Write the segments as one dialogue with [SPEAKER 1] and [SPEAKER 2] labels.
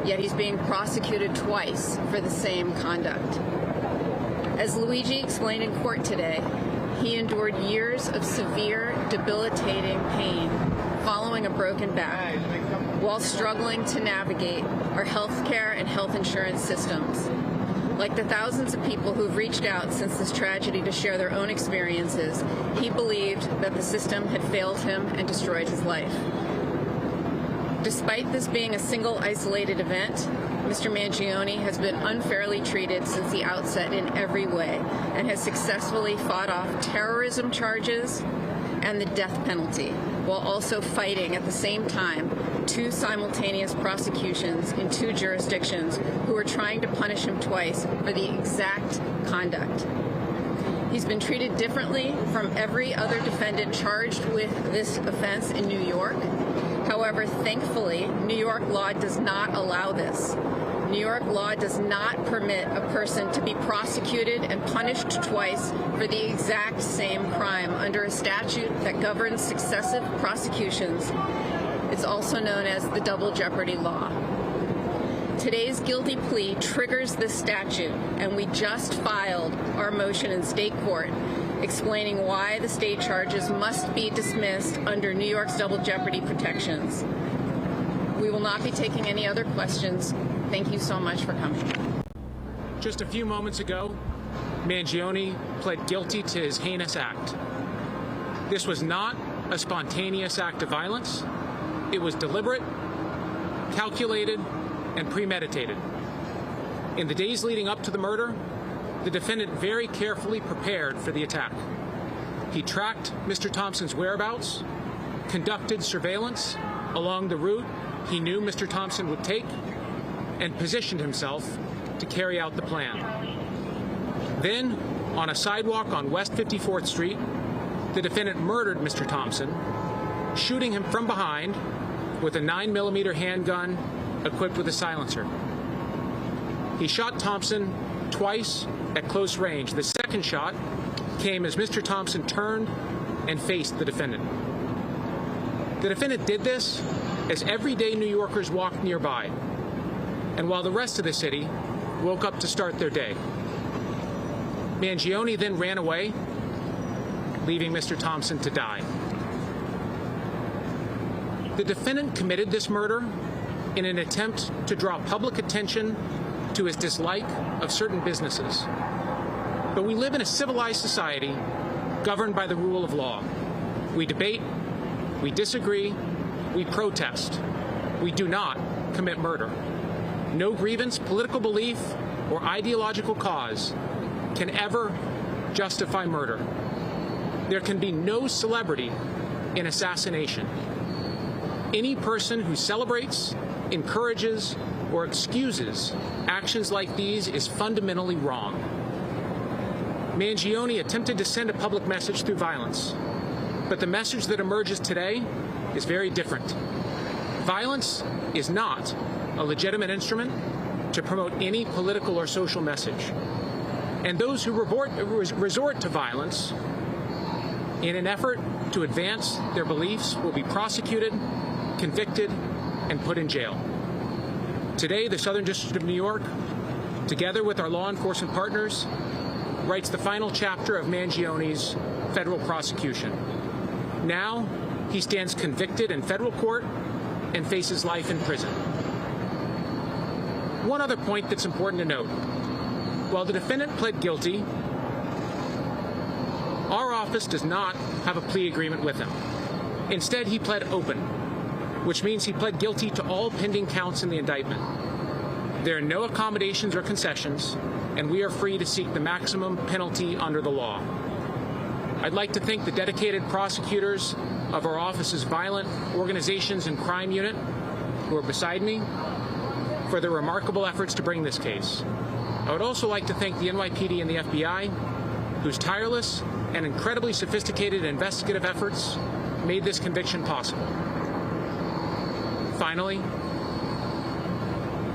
[SPEAKER 1] yet he's being prosecuted twice for the same conduct. As Luigi explained in court today, he endured years of severe, debilitating pain following a broken back while struggling to navigate our healthcare and health insurance systems. Like the thousands of people who've reached out since this tragedy to share their own experiences, he believed that the system had failed him and destroyed his life. Despite this being a single isolated event, Mr. Mangione has been unfairly treated since the outset in every way and has successfully fought off terrorism charges and the death penalty, while also fighting at the same time 2 simultaneous prosecutions in 2 jurisdictions who are trying to punish him twice for the exact conduct. He's been treated differently from every other defendant charged with this offense in New York. However, thankfully, New York law does not allow this. New York law does not permit a person to be prosecuted and punished twice for the exact same crime under a statute that governs successive prosecutions. It's also known as the double jeopardy law. Today's guilty plea triggers this statute, and we just filed our motion in state court explaining why the state charges must be dismissed under New York's double jeopardy protections. We will not be taking any other questions. Thank you so much for coming.
[SPEAKER 2] Just a few moments ago, Mangione pled guilty to his heinous act. This was not a spontaneous act of violence. It was deliberate, calculated, and premeditated. In the days leading up to the murder, the defendant very carefully prepared for the attack. He tracked Mr. Thompson's whereabouts, conducted surveillance along the route he knew Mr. Thompson would take, and positioned himself to carry out the plan. Then, on a sidewalk on West 54th Street, the defendant murdered Mr. Thompson, shooting him from behind with a 9mm handgun equipped with a silencer. He shot Thompson twice at close range. The second shot came as Mr. Thompson turned and faced the defendant. The defendant did this as everyday New Yorkers walked nearby, and while the rest of the city woke up to start their day. Mangione then ran away, leaving Mr. Thompson to die. The defendant committed this murder in an attempt to draw public attention to his dislike of certain businesses. But we live in a civilized society governed by the rule of law. We debate, we disagree, we protest. We do not commit murder. No grievance, political belief, or ideological cause can ever justify murder. There can be no celebrity in assassination. Any person who celebrates, encourages, or excuses actions like these is fundamentally wrong. Mangione attempted to send a public message through violence, but the message that emerges today is very different. Violence is not a legitimate instrument to promote any political or social message. And those who resort to violence in an effort to advance their beliefs will be prosecuted, convicted, and put in jail. Today, the Southern District of New York, together with our law enforcement partners, writes the final chapter of Mangione's federal prosecution. Now, he stands convicted in federal court and faces life in prison. One other point that's important to note. While the defendant pled guilty, our office does not have a plea agreement with him. Instead, he pled open, which means he pled guilty to all pending counts in the indictment. There are no accommodations or concessions, and we are free to seek the maximum penalty under the law. I'd like to thank the dedicated prosecutors of our office's Violent Organizations and Crime Unit, who are beside me, for their remarkable efforts to bring this case. I would also like to thank the NYPD and the FBI, whose tireless and incredibly sophisticated investigative efforts made this conviction possible. Finally,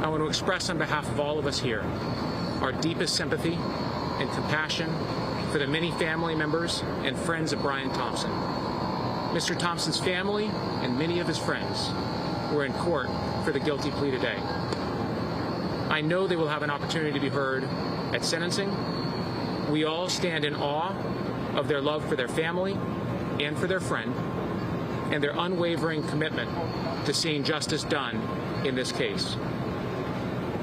[SPEAKER 2] I want to express on behalf of all of us here our deepest sympathy and compassion for the many family members and friends of Brian Thompson. Mr. Thompson's family and many of his friends were in court for the guilty plea today. I know they will have an opportunity to be heard at sentencing. We all stand in awe of their love for their family and for their friend, and their unwavering commitment to seeing justice done in this case.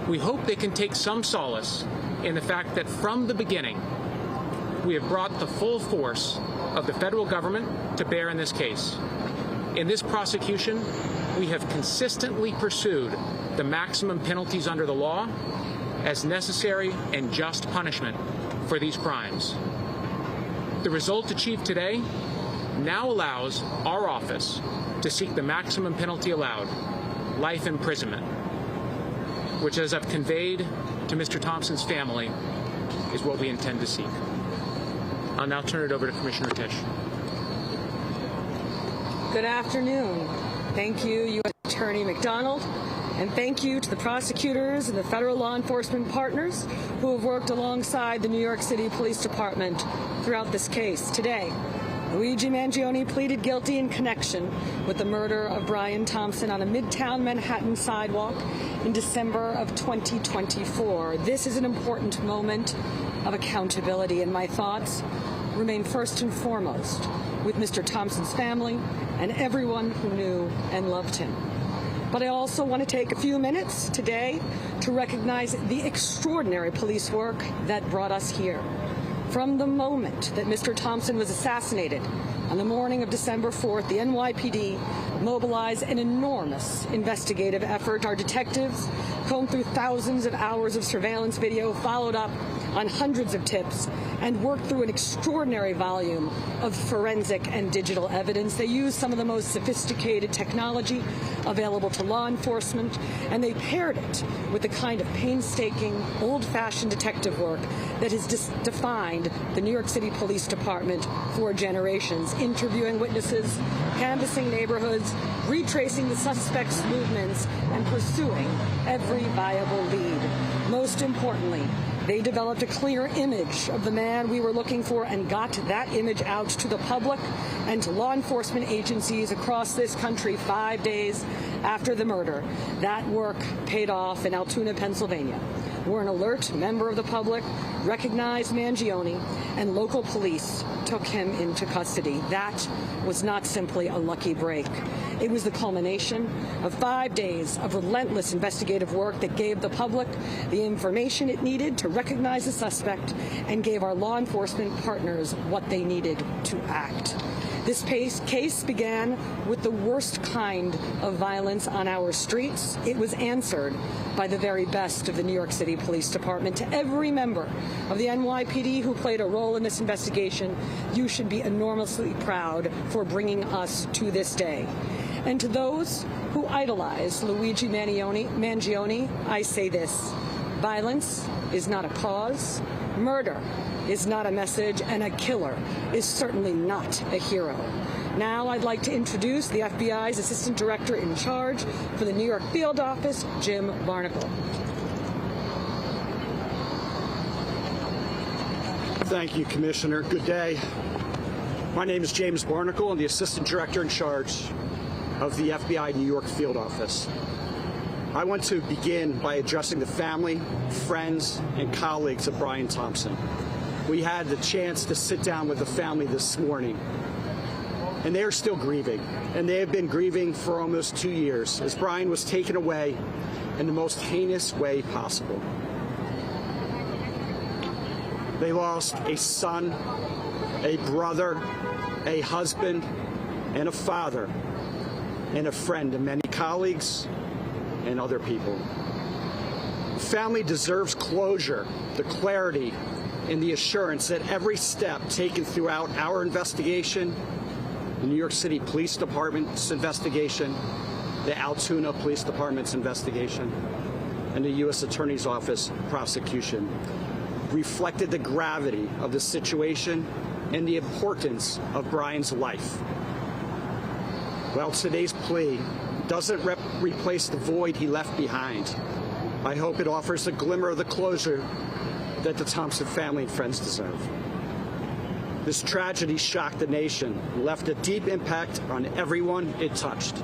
[SPEAKER 2] We hope they can take some solace in the fact that from the beginning, we have brought the full force of the federal government to bear in this case. In this prosecution, we have consistently pursued the maximum penalties under the law as necessary and just punishment for these crimes. The result achieved today now allows our office to seek the maximum penalty allowed, life imprisonment, which, as I've conveyed to Mr. Thompson's family, is what we intend to seek. I'll now turn it over to Commissioner Tisch.
[SPEAKER 3] Good afternoon. Thank you, U.S. Attorney McDonald, and thank you to the prosecutors and the federal law enforcement partners who have worked alongside the New York City Police Department throughout this case. Today, Luigi Mangione pleaded guilty in connection with the murder of Brian Thompson on a Midtown Manhattan sidewalk in December of 2024. This is an important moment of accountability, and my thoughts remain first and foremost with Mr. Thompson's family and everyone who knew and loved him. But I also want to take a few minutes today to recognize the extraordinary police work that brought us here. From the moment that Mr. Thompson was assassinated on the morning of December 4th, the NYPD mobilized an enormous investigative effort. Our detectives combed through thousands of hours of surveillance video, followed up on hundreds of tips, and worked through an extraordinary volume of forensic and digital evidence. They used some of the most sophisticated technology available to law enforcement, and they paired it with the kind of painstaking, old-fashioned detective work that has defined the New York City Police Department for generations, interviewing witnesses, canvassing neighborhoods, retracing the suspects' movements, and pursuing every viable lead. Most importantly, they developed a clear image of the man we were looking for and got that image out to the public and to law enforcement agencies across this country 5 days after the murder. That work paid off in Altoona, Pennsylvania, where an alert member of the public recognized Mangione and local police took him into custody. That was not simply a lucky break. It was the culmination of 5 days of relentless investigative work that gave the public the information it needed to recognize the suspect and gave our law enforcement partners what they needed to act. This case began with the worst kind of violence on our streets. It was answered by the very best of the New York City Police Department. To every member of the NYPD who played a role in this investigation, you should be enormously proud for bringing us to this day. And to those who idolize Luigi Mangione, I say this: violence is not a cause, murder is not a message, and a killer is certainly not a hero. Now I'd like to introduce the FBI's Assistant Director in Charge for the New York Field Office, Jim Barnacle.
[SPEAKER 4] Thank you, Commissioner. Good day. My name is James Barnacle. I'm the Assistant Director in Charge of the FBI New York Field Office. I want to begin by addressing the family, friends, and colleagues of Brian Thompson. We had the chance to sit down with the family this morning, and they are still grieving, and they have been grieving for almost 2 years as Brian was taken away in the most heinous way possible. They lost a son, a brother, a husband, and a father, and a friend, and many colleagues and other people. The family deserves closure, the clarity, and the assurance that every step taken throughout our investigation, the New York City Police Department's investigation, the Altoona Police Department's investigation, and the U.S. Attorney's Office prosecution reflected the gravity of the situation and the importance of Brian's life. While today's plea doesn't replace the void he left behind, I hope it offers a glimmer of the closure that the Thompson family and friends deserve. This tragedy shocked the nation and left a deep impact on everyone it touched.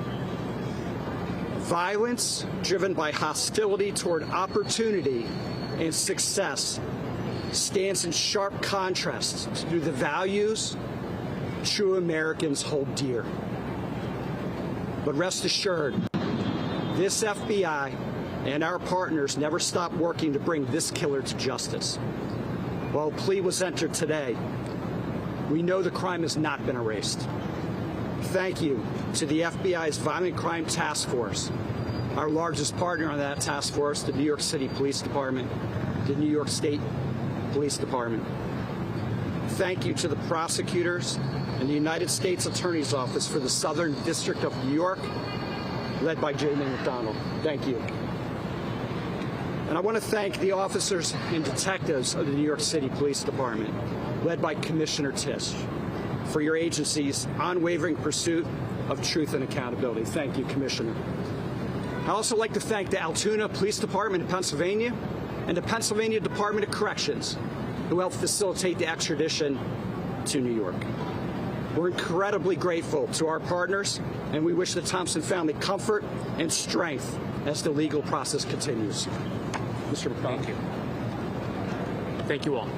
[SPEAKER 4] Violence driven by hostility toward opportunity and success stands in sharp contrast to the values true Americans hold dear. But rest assured, this FBI and our partners never stop working to bring this killer to justice. While a plea was entered today, we know the crime has not been erased. Thank you to the FBI's Violent Crime Task Force, our largest partner on that task force, the New York City Police Department, the New York State Police Department. Thank you to the prosecutors and the United States Attorney's Office for the Southern District of New York, led by J. McDonald. Thank you. And I want to thank the officers and detectives of the New York City Police Department, led by Commissioner Tisch, for your agency's unwavering pursuit of truth and accountability. Thank you, Commissioner. I'd also like to thank the Altoona Police Department in Pennsylvania and the Pennsylvania Department of Corrections, who helped facilitate the extradition to New York. We're incredibly grateful to our partners, and we wish the Thompson family comfort and strength as the legal process continues. Mr. McDonald.
[SPEAKER 2] Thank you. Thank you all.